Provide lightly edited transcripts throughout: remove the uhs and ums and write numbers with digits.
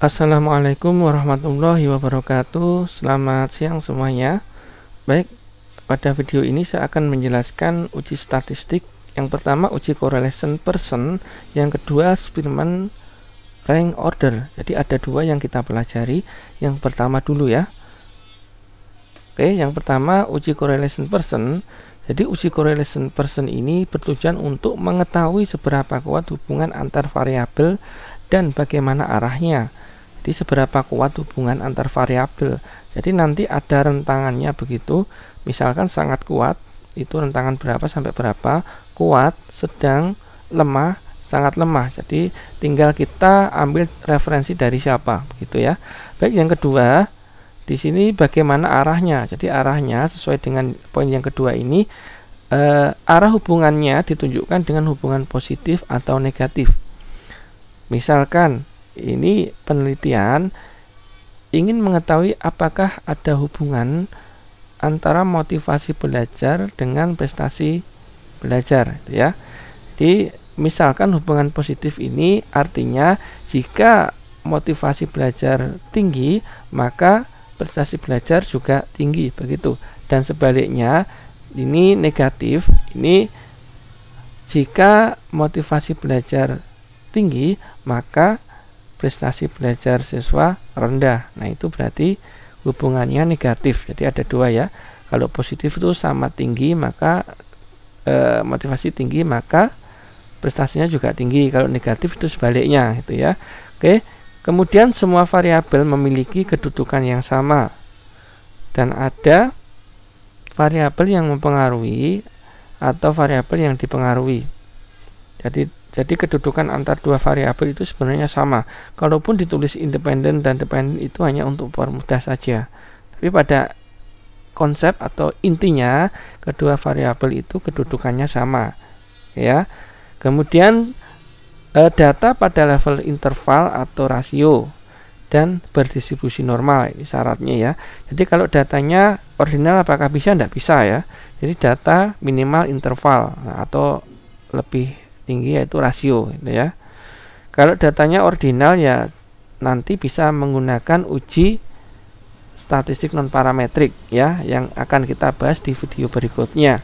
Assalamualaikum warahmatullahi wabarakatuh. Selamat siang semuanya. Baik, pada video ini saya akan menjelaskan uji statistik. Yang pertama uji correlation person, yang kedua Spearman rank order. Jadi ada dua yang kita pelajari. Yang pertama dulu ya. Oke, yang pertama uji correlation person. Jadi uji correlation person ini bertujuan untuk mengetahui seberapa kuat hubungan antar variabel dan bagaimana arahnya. Jadi seberapa kuat hubungan antar variabel. Jadi nanti ada rentangannya begitu. Misalkan sangat kuat, itu rentangan berapa sampai berapa, kuat, sedang, lemah, sangat lemah. Jadi tinggal kita ambil referensi dari siapa, begitu ya. Baik, yang kedua, di sini bagaimana arahnya. Jadi arahnya sesuai dengan poin yang kedua ini, arah hubungannya ditunjukkan dengan hubungan positif atau negatif. Misalkan ini penelitian ingin mengetahui apakah ada hubungan antara motivasi belajar dengan prestasi belajar, ya. Jadi misalkan hubungan positif ini artinya jika motivasi belajar tinggi, maka prestasi belajar juga tinggi, begitu. Dan sebaliknya, ini negatif, ini jika motivasi belajar tinggi, maka prestasi belajar siswa rendah. Nah, itu berarti hubungannya negatif. Jadi ada dua ya. Kalau positif itu sama tinggi, maka motivasi tinggi, maka prestasinya juga tinggi. Kalau negatif itu sebaliknya, gitu ya. Oke. Kemudian semua variabel memiliki kedudukan yang sama. Dan ada variabel yang mempengaruhi atau variabel yang dipengaruhi. Jadi kedudukan antar dua variabel itu sebenarnya sama. Kalaupun ditulis independen dan dependen itu hanya untuk permudah saja. Tapi pada konsep atau intinya kedua variabel itu kedudukannya sama. Ya. Kemudian data pada level interval atau rasio dan berdistribusi normal, ini syaratnya ya. Jadi kalau datanya ordinal apakah bisa? Tidak bisa ya. Jadi data minimal interval, atau lebih tinggi yaitu rasio, gitu ya. Kalau datanya ordinal ya nanti bisa menggunakan uji statistik non parametrik ya, yang akan kita bahas di video berikutnya.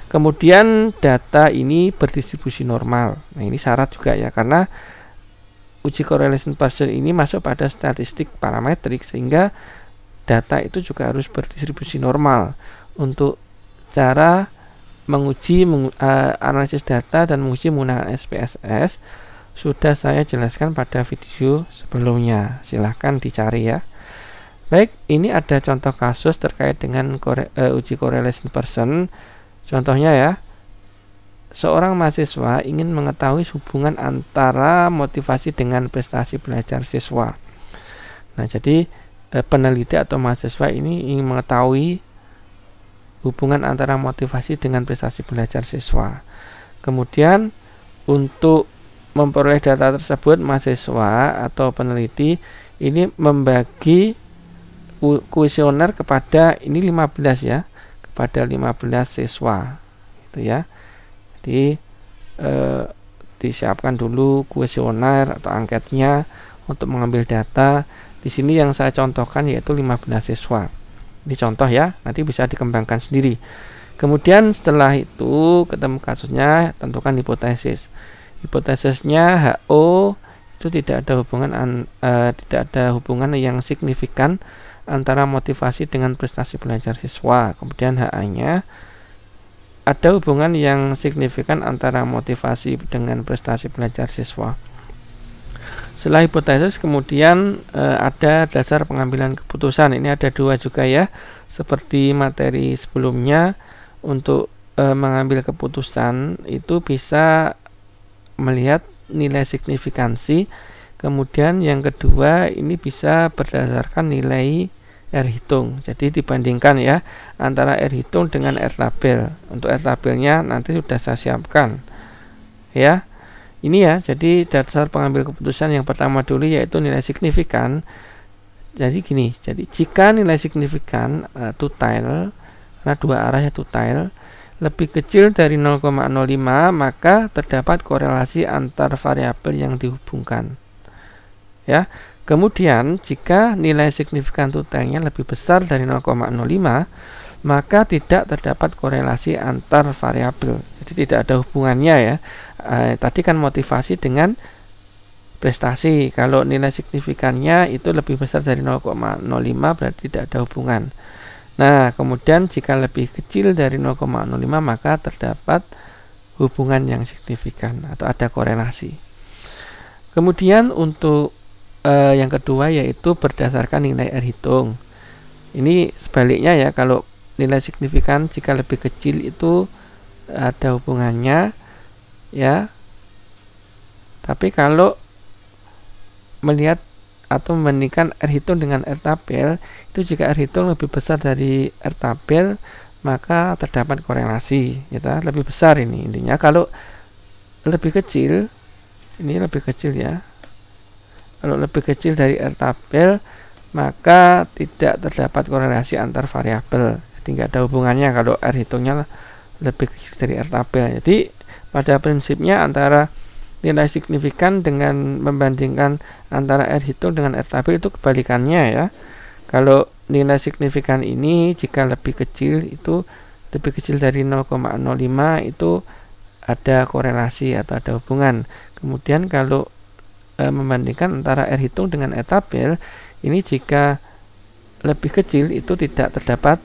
Kemudian data ini berdistribusi normal. Nah, ini syarat juga ya, karena uji correlation person ini masuk pada statistik parametrik, sehingga data itu juga harus berdistribusi normal. Untuk cara menguji analisis data dan menguji menggunakan SPSS sudah saya jelaskan pada video sebelumnya, silahkan dicari ya. Baik, ini ada contoh kasus terkait dengan uji correlation person. Contohnya ya, seorang mahasiswa ingin mengetahui hubungan antara motivasi dengan prestasi belajar siswa. Nah, jadi peneliti atau mahasiswa ini ingin mengetahui hubungan antara motivasi dengan prestasi belajar siswa. Kemudian untuk memperoleh data tersebut, mahasiswa atau peneliti ini membagi kuesioner kepada ini 15 ya, kepada 15 siswa, gitu ya. Jadi disiapkan dulu kuesioner atau angketnya untuk mengambil data. Di sini yang saya contohkan yaitu 15 siswa. Ini contoh ya, nanti bisa dikembangkan sendiri. Kemudian setelah itu ketemu kasusnya, tentukan hipotesis. Hipotesisnya HO itu tidak ada hubungan yang signifikan antara motivasi dengan prestasi belajar siswa. Kemudian HA-nya ada hubungan yang signifikan antara motivasi dengan prestasi belajar siswa. Setelah hipotesis, kemudian ada dasar pengambilan keputusan. Ini ada dua juga ya, seperti materi sebelumnya. Untuk mengambil keputusan itu bisa melihat nilai signifikansi. Kemudian yang kedua ini bisa berdasarkan nilai R hitung. Jadi dibandingkan ya antara R hitung dengan R tabel. Untuk R tabelnya nanti sudah saya siapkan ya. Ini ya, jadi dasar pengambil keputusan yang pertama dulu yaitu nilai signifikan. Jadi gini, jadi jika nilai signifikan tutile, karena dua arahnya tutile, lebih kecil dari 0,05, maka terdapat korelasi antar variabel yang dihubungkan. ya. Kemudian jika nilai signifikan totalnya lebih besar dari 0,05, maka tidak terdapat korelasi antar variabel. Jadi tidak ada hubungannya ya. Tadi kan motivasi dengan prestasi. Kalau nilai signifikannya itu lebih besar dari 0,05 berarti tidak ada hubungan. Nah, kemudian jika lebih kecil dari 0,05 maka terdapat hubungan yang signifikan atau ada korelasi. Kemudian untuk yang kedua yaitu berdasarkan nilai R hitung. Ini sebaliknya ya, kalau nilai signifikan jika lebih kecil itu ada hubungannya ya. Tapi kalau melihat atau membandingkan R hitung dengan R tabel, itu jika R hitung lebih besar dari R tabel maka terdapat korelasi gitu, lebih besar ini intinya. Kalau lebih kecil, ini lebih kecil ya, kalau lebih kecil dari R tabel maka tidak terdapat korelasi antar variabel. Jadi nggak ada hubungannya kalau R hitungnya lebih kecil dari R tabel. Jadi pada prinsipnya antara nilai signifikan dengan membandingkan antara R hitung dengan R tabel itu kebalikannya ya. Kalau nilai signifikan ini jika lebih kecil, itu lebih kecil dari 0,05 itu ada korelasi atau ada hubungan. Kemudian kalau membandingkan antara R hitung dengan R tabel, ini jika lebih kecil itu tidak terdapat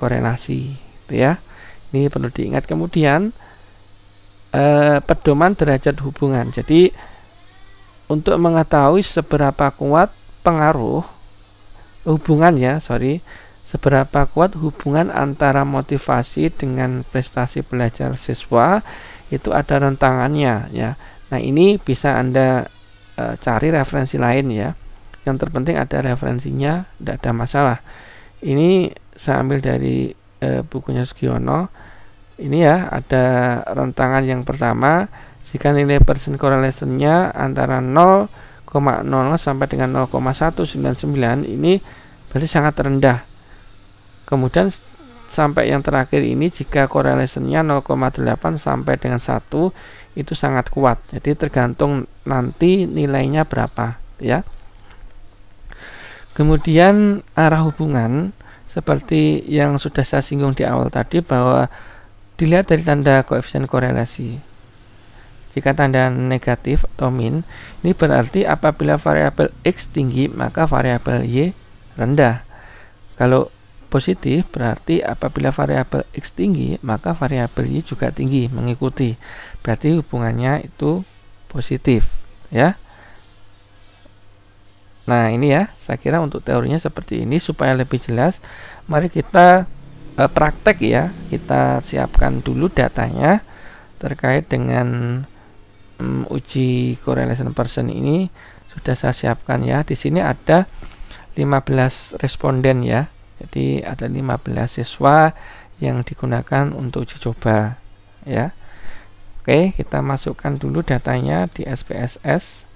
korelasi gitu ya. Ini perlu diingat. Kemudian pedoman derajat hubungan. Jadi untuk mengetahui seberapa kuat pengaruh seberapa kuat hubungan antara motivasi dengan prestasi belajar siswa, itu ada rentangannya ya. Nah, ini bisa Anda cari referensi lain ya. Yang terpenting ada referensinya, tidak ada masalah. Ini saya ambil dari bukunya Sugiono. Ini ya, ada rentangan yang pertama, jika nilai persen correlation-nya antara 0,00 sampai dengan 0,199, ini berarti sangat rendah. Kemudian sampai yang terakhir ini, jika correlation-nya 0,8 sampai dengan 1, itu sangat kuat. Jadi tergantung nanti nilainya berapa ya. Kemudian arah hubungan seperti yang sudah saya singgung di awal tadi, bahwa dilihat dari tanda koefisien korelasi. Jika tanda negatif atau min, ini berarti apabila variabel X tinggi maka variabel Y rendah. Kalau positif berarti apabila variabel X tinggi maka variabel Y juga tinggi mengikuti. Berarti hubungannya itu positif ya. Nah, ini ya, saya kira untuk teorinya seperti ini. Supaya lebih jelas, mari kita praktek ya. Kita siapkan dulu datanya terkait dengan uji correlation person ini. Sudah saya siapkan ya. Di sini ada 15 responden ya. Jadi ada 15 siswa yang digunakan untuk uji coba ya. Oke, kita masukkan dulu datanya di SPSS.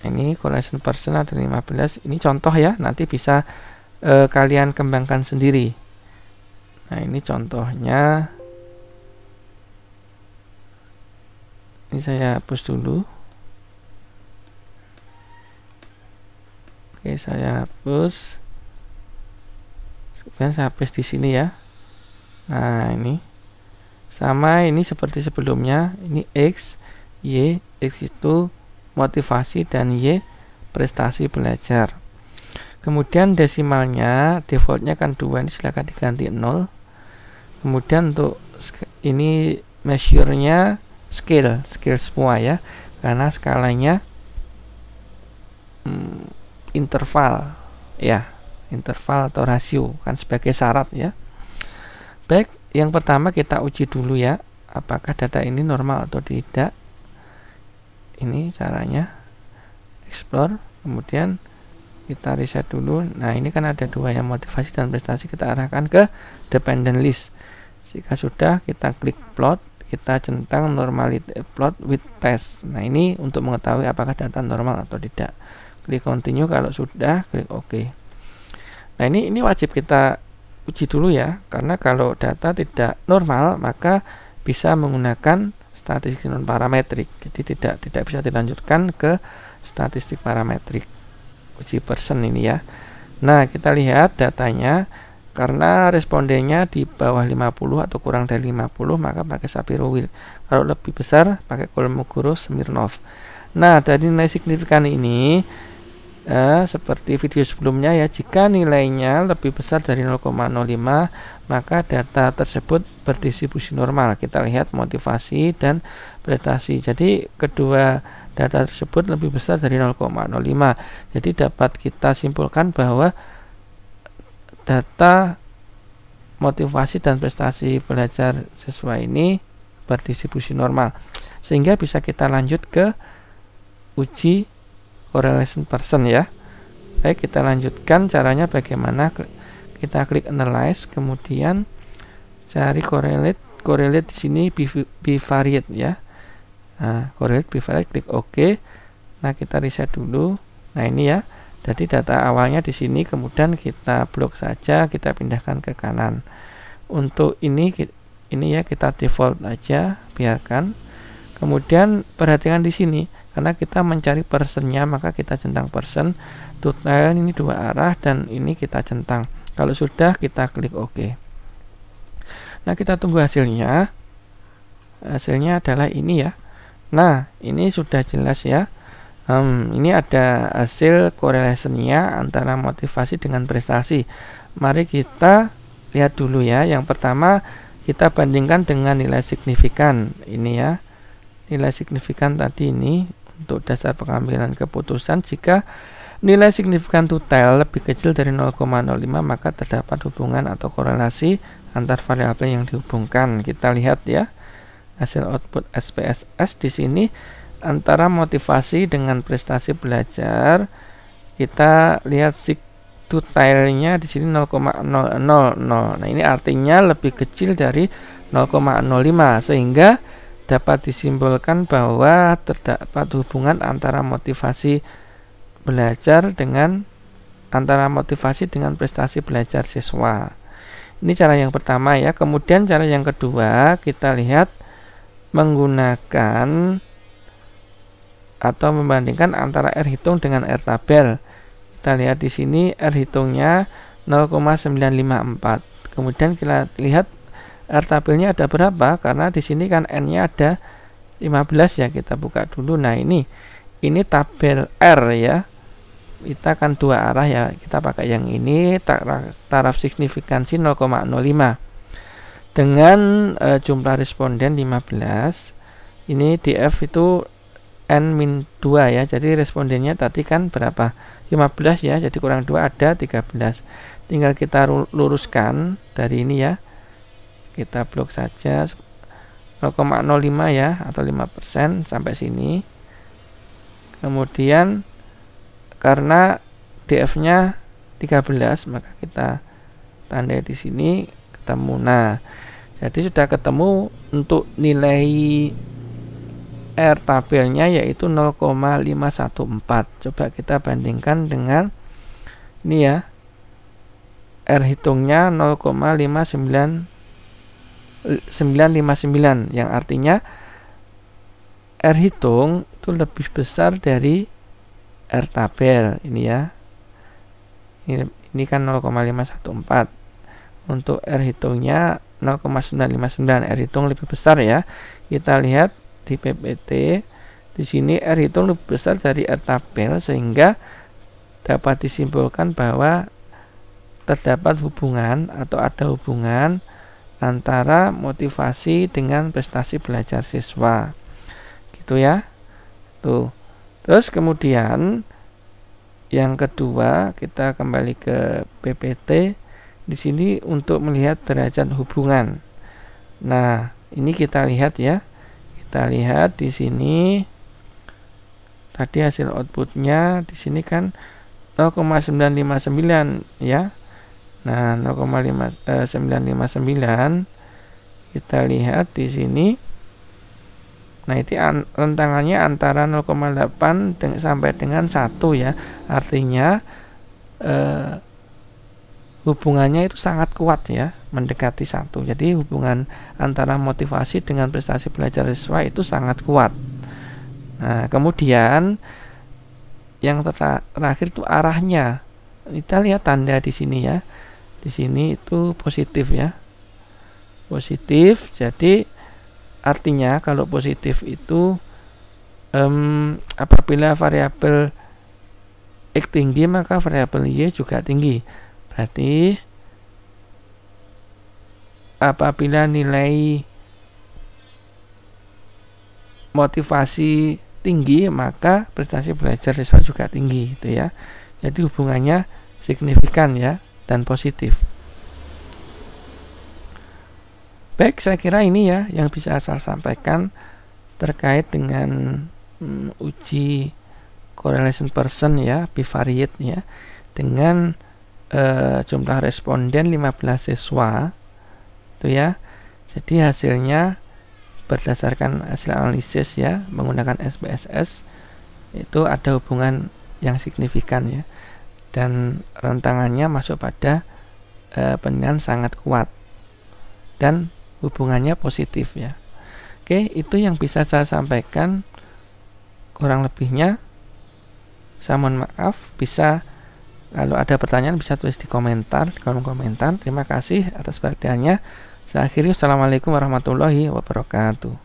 Ini correlation person ada 15. Ini contoh ya, nanti bisa kalian kembangkan sendiri. Nah, ini contohnya. Ini saya hapus dulu. Oke, saya hapus. Kemudian saya paste di sini ya. Nah, ini sama, ini seperti sebelumnya. Ini X, Y. X itu motivasi dan Y prestasi belajar. Kemudian desimalnya defaultnya kan 2, ini silakan diganti 0. Kemudian untuk ini measure-nya scale semua ya, karena skalanya interval ya, interval atau rasio kan sebagai syarat ya. Baik, yang pertama kita uji dulu ya, apakah data ini normal atau tidak. Ini caranya, explore, kemudian kita reset dulu. Nah, ini kan ada dua yang motivasi dan prestasi, kita arahkan ke dependent list. Jika sudah, kita klik plot, kita centang normality plot with test. Nah, ini untuk mengetahui apakah data normal atau tidak. Klik continue kalau sudah, klik OK. Nah, ini wajib kita uji dulu ya, karena kalau data tidak normal maka bisa menggunakan statistik non parametrik. Jadi tidak bisa dilanjutkan ke statistik parametrik uji person ini ya. Nah, kita lihat datanya. Karena respondennya di bawah 50 atau kurang dari 50, maka pakai Shapiro-Wilk. Kalau lebih besar, pakai Kolmogorov-Smirnov. Nah, dari nilai signifikan ini, seperti video sebelumnya ya, jika nilainya lebih besar dari 0,05, maka data tersebut berdistribusi normal. Kita lihat motivasi dan prestasi. Jadi, kedua data tersebut lebih besar dari 0,05. Jadi, dapat kita simpulkan bahwa data motivasi dan prestasi belajar siswa ini berdistribusi normal, sehingga bisa kita lanjut ke uji correlation person ya. Baik, kita lanjutkan caranya bagaimana. Kita klik analyze, kemudian cari correlate di sini bivariate ya. Nah, correlate bivariate, klik OK. Nah, kita reset dulu. Nah, ini ya. Jadi data awalnya di sini, kemudian kita blok saja, kita pindahkan ke kanan. Untuk ini ya kita default aja, biarkan. Kemudian perhatikan di sini, karena kita mencari personnya, maka kita centang person. Total ini dua arah dan ini kita centang. Kalau sudah, kita klik OK. Nah, kita tunggu hasilnya. Hasilnya adalah ini ya. Nah, ini sudah jelas ya. Ini ada hasil korelasinya antara motivasi dengan prestasi. Mari kita lihat dulu ya. Yang pertama, kita bandingkan dengan nilai signifikan. Ini ya, nilai signifikan tadi ini untuk dasar pengambilan keputusan. Jika nilai signifikan total lebih kecil dari 0,05, maka terdapat hubungan atau korelasi antar variabel yang dihubungkan. Kita lihat ya, hasil output SPSS di sini antara motivasi dengan prestasi belajar. Kita lihat sig totalnya di sini 0,000. Nah, ini artinya lebih kecil dari 0,05, sehingga dapat disimpulkan bahwa terdapat hubungan antara motivasi belajar dengan prestasi belajar siswa. Ini cara yang pertama ya. Kemudian cara yang kedua, kita lihat menggunakan atau membandingkan antara R hitung dengan R tabel. Kita lihat di sini R hitungnya 0,954. Kemudian kita lihat R tabelnya ada berapa, karena di sini kan N-nya ada 15 ya. Kita buka dulu. Nah, ini tabel R ya. Kita kan dua arah ya. Kita pakai yang ini, taraf signifikansi 0,05. Dengan jumlah responden 15. Ini DF itu N-2 ya, jadi respondennya tadi kan berapa? 15 ya, jadi kurang 2 ada 13. Tinggal kita luruskan dari ini ya, kita blok saja 0,05 ya, atau 5% sampai sini. Kemudian karena DF nya 13, maka kita tandai di sini ketemu. Nah, jadi sudah ketemu untuk nilai R tabelnya, yaitu 0,514. Coba kita bandingkan dengan ini ya, R hitungnya 0,959, yang artinya R hitung itu lebih besar dari R tabel. Ini ya, ini kan 0,514. Untuk R hitungnya 0,959, R hitung lebih besar ya. Kita lihat di PPT di sini R hitung lebih besar dari R tabel, sehingga dapat disimpulkan bahwa terdapat hubungan atau ada hubungan antara motivasi dengan prestasi belajar siswa. Gitu ya. Tuh. Terus kemudian yang kedua, kita kembali ke PPT. Di sini untuk melihat derajat hubungan. Nah, ini kita lihat ya. Kita lihat di sini tadi hasil outputnya di sini kan 0,959 ya. Nah, 0,959 kita lihat di sini. Nah, itu rentangannya antara 0,8 sampai dengan 1 ya. Artinya hubungannya itu sangat kuat ya, mendekati 1. Jadi hubungan antara motivasi dengan prestasi belajar siswa itu sangat kuat. Nah, kemudian yang terakhir itu arahnya. Kita lihat tanda di sini ya. Di sini itu positif ya. Positif, jadi artinya kalau positif itu apabila variabel X tinggi maka variabel Y juga tinggi. Berarti apabila nilai motivasi tinggi maka prestasi belajar siswa juga tinggi gitu ya. Jadi hubungannya signifikan ya dan positif. Baik, saya kira ini ya yang bisa saya sampaikan terkait dengan uji correlation person ya, bivariate ya, dengan jumlah responden 15 siswa itu ya. Jadi hasilnya berdasarkan hasil analisis ya menggunakan SPSS itu ada hubungan yang signifikan ya, dan rentangannya masuk pada penilaian sangat kuat dan hubungannya positif ya. Oke, itu yang bisa saya sampaikan. Kurang lebihnya saya mohon maaf. Bisa kalau ada pertanyaan bisa tulis di komentar, di kolom komentar. Terima kasih atas perhatiannya. Saya akhiri. Wassalamualaikum warahmatullahi wabarakatuh.